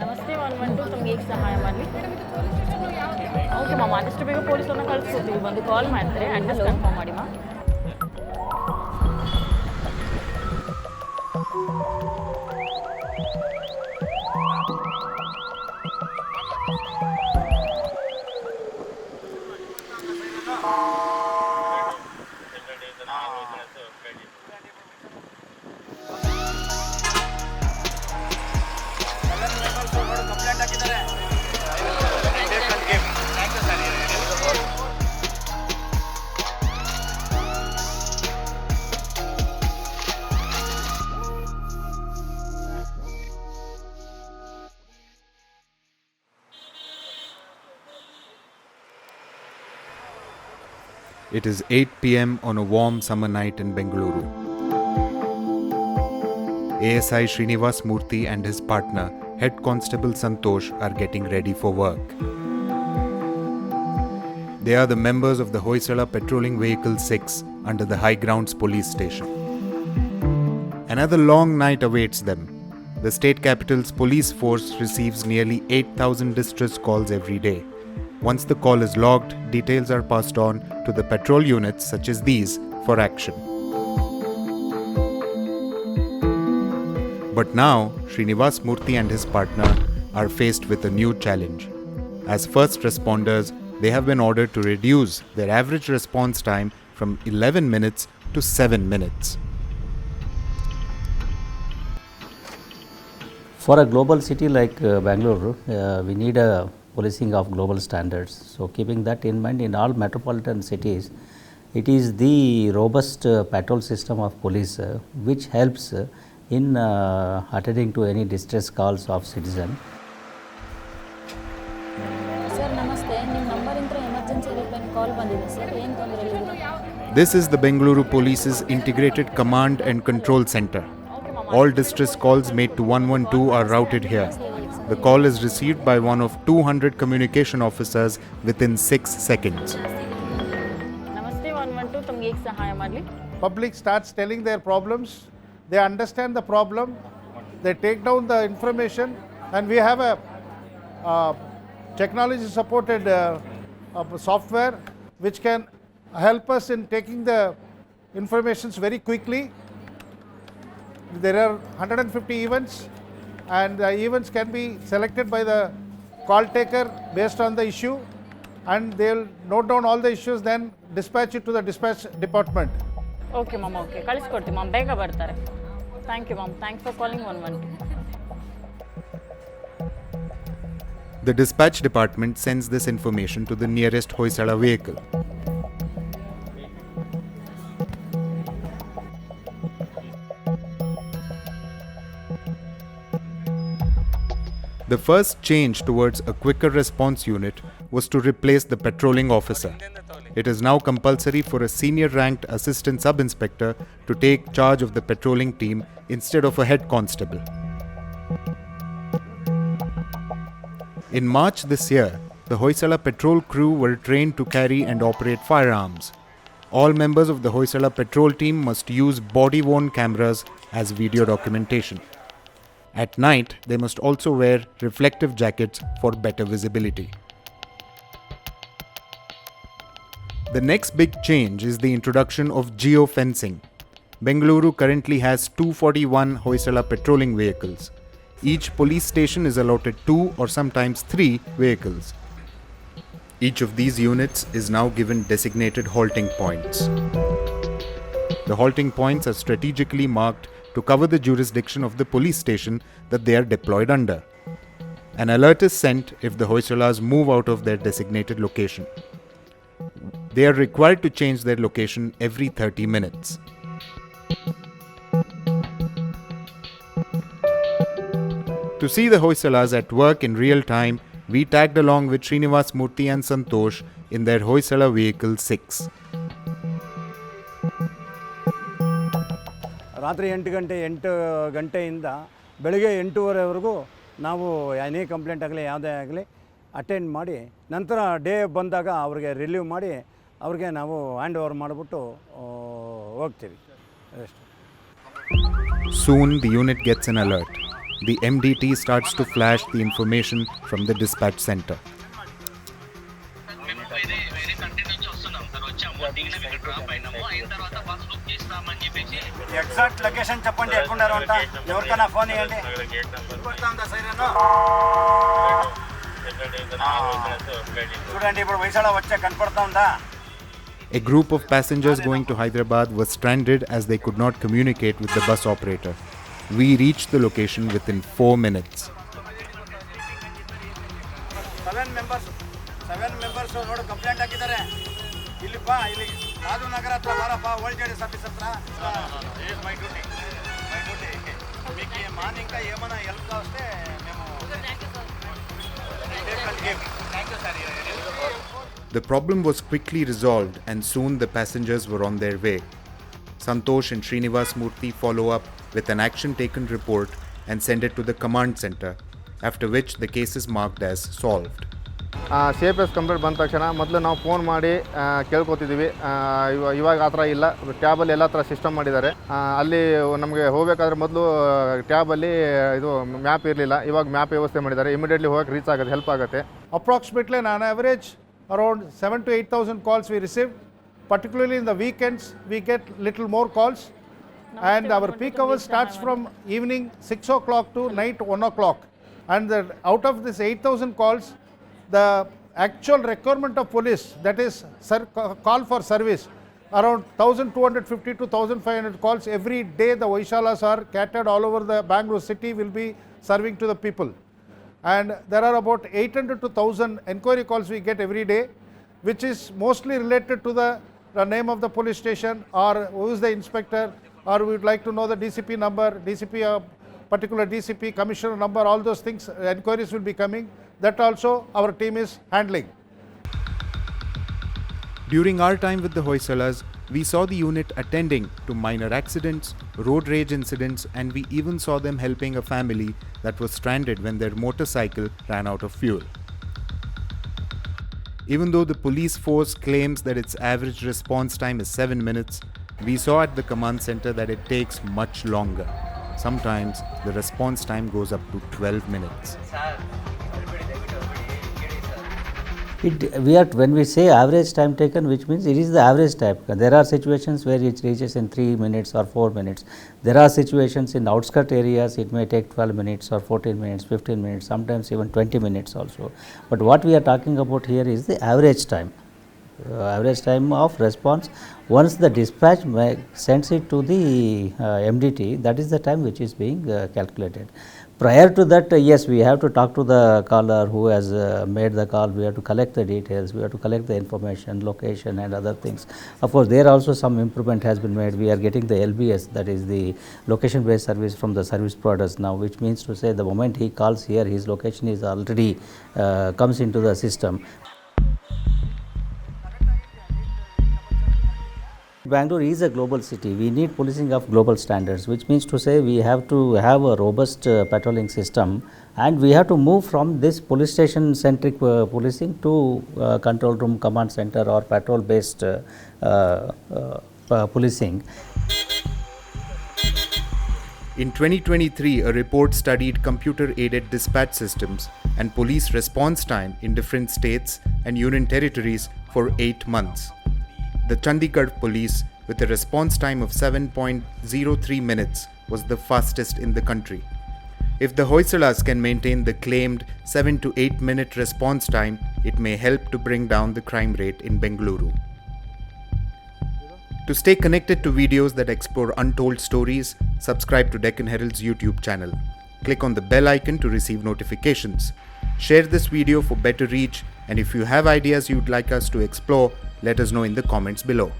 ನಮಸ್ತೆ 112 ತಮಗೆ ಹೇಗೆ ಸಹಾಯ ಮಾಡಲಿ? ಓಕೆ ಮ್ಯಾಮ್, ಆದಷ್ಟು ಬೇಗ ಪೊಲೀಸರನ್ನ ಕಳಿಸ್ಕೊಡ್ತೀವಿ. ಬಂದು ಕಾಲ್ ಮಾಡ್ತಾರೆ, ಅಡ್ರೆಸ್ ಕನ್ಫರ್ಮ್ ಮಾಡಿ ma'am. It is 8 p.m. on a warm summer night in Bengaluru. ASI Srinivas Murthy and his partner, Head Constable Santosh, are getting ready for work. They are the members of the Hoysala Patrolling Vehicle 6 under the High Grounds Police Station. Another long night awaits them. The state capital's police force receives nearly 8,000 distress calls every day. Once the call is logged, details are passed on to the patrol units such as these for action. But now, Srinivas Murthy and his partner are faced with a new challenge. As first responders, they have been ordered to reduce their average response time from 11 minutes to 7 minutes. For a global city like Bengaluru, we need a policing of global standards. So, keeping that in mind, in all metropolitan cities, it is the robust patrol system of police which helps in attending to any distress calls of citizen. Sir ನಮಸ್ತೆ, ನಿಮ್ಮ ನಂಬರಿಂದ emergency helpline ಕಾಲ್ ಬಂದಿದೆ sir. ಏನು ತೊಂದರೆ ಇಲ್ಲ? This is the Bengaluru Police's integrated command and control center. All distress calls made to 112 are routed here. The call is received by one of 200 communication officers within 6 seconds. ನಮಸ್ತೆ 112 ತಮಗೆ ಹೇಗೆ ಸಹಾಯ ಮಾಡಲಿ? Public starts telling their problems, they understand the problem, they take down the information, and we have a technology supported software which can help us in taking the informations very quickly. There are 150 events, and the events can be selected by the call taker based on the issue, and they'll note down all the issues, then dispatch it to the dispatch department. Okay ma'am, okay ಕಳಿಸ್ಕೊಡ್ತೀವಿ ma'am, ಬೇಗ ಬರ್ತಾರೆ. Thank you ma'am, thanks for calling 112. The dispatch department sends this information to the nearest Hoysala vehicle. The first change towards a quicker response unit was to replace the patrolling officer. It is now compulsory for a senior ranked assistant sub-inspector to take charge of the patrolling team instead of a head constable. In March this year, the Hoysala patrol crew were trained to carry and operate firearms. All members of the Hoysala patrol team must use body-worn cameras as video documentation. At night, they must also wear reflective jackets for better visibility. The next big change is the introduction of geofencing. Bengaluru currently has 241 Hoysala patrolling vehicles. Each police station is allotted 2 or sometimes 3 vehicles. Each of these units is now given designated halting points. The halting points are strategically marked to cover the jurisdiction of the police station that they are deployed under. An alert is sent if the Hoysalas move out of their designated location. They are required to change their location every 30 minutes. To see the Hoysalas at work in real time, we tagged along with Srinivas Murthy and Santosh in their Hoysala Vehicle 6. ರಾತ್ರಿ 8 ಗಂಟೆಯಿಂದ ಬೆಳಗ್ಗೆ 8:30ವರೆಗೂ ನಾವು ಏನೇ complaint ಆಗಲಿ ಯಾವುದೇ ಆಗಲಿ attend ಮಾಡಿ, ನಂತರ ಡೇ ಬಂದಾಗ ಅವ್ರಿಗೆ ರಿಲೀವ್ ಮಾಡಿ ಅವ್ರಿಗೆ ನಾವು ಹ್ಯಾಂಡ್ ಓವರ್ ಮಾಡಿಬಿಟ್ಟು ಹೋಗ್ತೀವಿ ಅಷ್ಟು. Soon the unit gets an alert. The MDT starts to flash the information from the dispatch center. Exact location చెప్పండి ఎక్కడున్నారు అంట, ఎవరికైనా ఫోన్ చేయండి. చూడండి ఇప్పుడు హొయసాల వచ్చే కనపడతా ఉందా. A group of passengers going to Hyderabad was stranded as they could not communicate with the bus operator. We reached the location within 4 minutes. 7 members ನೋಡು ಕಂಪ್ಲೇಂಟ್ ಹಾಕಿದ್ದಾರೆ. ಇಲ್ಲಿ ಬಾ, ಇಲ್ಲಿ ರಾಜು ನಗರ ಹತ್ರ ಬಾರಪ್ಪ, ಓಲ್ಡ್ ಆಫೀಸ್ ಹತ್ರ. మై డ్యూటీ మీకు మార్నింగ్ ఇంకా ఏమైనా హెల్ప్ కావస్తే మేము The problem was quickly resolved and soon the passengers were on their way. Santosh and Srinivas Murthy follow up with an action taken report and send it to the command center, after which the case is marked as solved. CPS complaint ಬಂದ ತಕ್ಷಣ ಮೊದಲು ನಾವು phone ಮಾಡಿ ಕೇಳ್ಕೊತಿದ್ದೀವಿ. ಇವಾಗ ಆ ಥರ ಇಲ್ಲ, ಟ್ಯಾಬಲ್ಲಿ ಎಲ್ಲ ಥರ ಸಿಸ್ಟಮ್ ಮಾಡಿದ್ದಾರೆ. ಅಲ್ಲಿ ನಮಗೆ ಹೋಗಬೇಕಾದ್ರೆ ಮೊದಲು ಟ್ಯಾಬಲ್ಲಿ ಇದು ಮ್ಯಾಪ್ ಇರಲಿಲ್ಲ, ಇವಾಗ ಮ್ಯಾಪ್ ವ್ಯವಸ್ಥೆ ಮಾಡಿದ್ದಾರೆ. ಇಮಿಡಿಯೇಟ್ಲಿ ಹೋಗಕ್ಕೆ ರೀಚ್ ಆಗುತ್ತೆ, ಹೆಲ್ಪ್ ಆಗುತ್ತೆ. Approximately on average around 7,000 to 8,000 calls we receive. Particularly in the weekends we get little more calls, and our peak hours starts from evening 6 o'clock to night 1 o'clock. And out of this 8,000 calls, the actual requirement of police, that is call for service, around 1,250 to 1,500 calls every day. The Hoysalas are scattered all over the Bengaluru city, will be serving to the people. And there are about 800 to 1,000 enquiry calls we get every day, which is mostly related to the name of the police station, or who is the inspector, or we would like to know the DCP number, particular DCP, commissioner number, all those things, enquiries will be coming. That also our team is handling. During our time with the Hoysalas, we saw the unit attending to minor accidents, road rage incidents, and we even saw them helping a family that was stranded when their motorcycle ran out of fuel. Even though the police force claims that its average response time is 7 minutes, we saw at the command center that it takes much longer. Sometimes the response time goes up to 12 minutes. When we say average time taken, which means it is the average time. There are situations where it reaches in 3 minutes or 4 minutes. There are situations in outskirt areas, it may take 12 minutes or 14 minutes, 15 minutes, sometimes even 20 minutes also. But what we are talking about here is the average time. Average time of response. Once the dispatch sends it to the MDT, that is the time which is being calculated. Prior to that, yes, we have to talk to the caller who has made the call. We have to collect the details, we have to collect the information, location and other things. Of course, there also some improvement has been made. We are getting the LBS, that is the location based service, from the service providers now, which means to say the moment he calls here, his location is already comes into the system. Bangalore is a global city. We need policing of global standards, which means to say we have to have a robust patrolling system, and we have to move from this police station centric policing to control room, command center or patrol based policing. In 2023, a report studied computer-aided dispatch systems and police response time in different states and union territories for 8 months. The Chandigarh police, with a response time of 7.03 minutes, was the fastest in the country. If the Hoysalas can maintain the claimed 7 to 8 minute response time, it may help to bring down the crime rate in Bengaluru. To stay connected to videos that explore untold stories, subscribe to Deccan Herald's YouTube channel. Click on the bell icon to receive notifications. Share this video for better reach, and if you have ideas you'd like us to explore, let us know in the comments below.